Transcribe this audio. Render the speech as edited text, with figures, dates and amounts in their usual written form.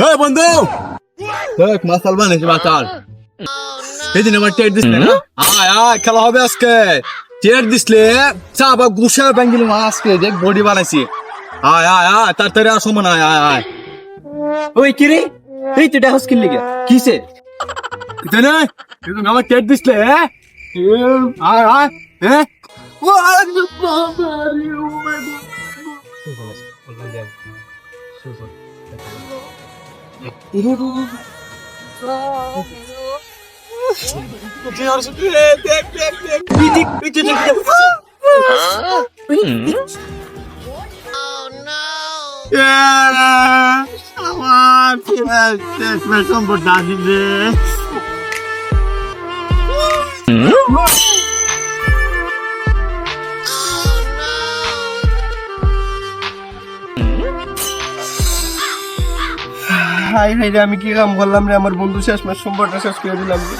Hey বন্ধু, দেখ মাসাল বানাইছি মাসাল। এই দিন আমার টেট দিসলে না? আয় আয় খেলা হবে আজকে। টেট দিসলে চাবা গুছা ব্যাঙ্গিল আজকে দেখ বডি বানাইছি। আয় আয় আয় তাড়াতাড়ি আসো মনে আয় আয় আয়। ওই কি রে? এই তো ডাহস কিল লিগা কিসে? ইতনে তুই আমার টেট দিসলে হ্যাঁ? আয় আয় হ্যাঁ? ও বাবা রে ও মাই আমার সম্পদ দাদি রে হাই হাই রে আমি কি কাম করলাম রে আমার বন্ধু শেষ মাস সম্পর্কটা শেষ করে দিলাম রে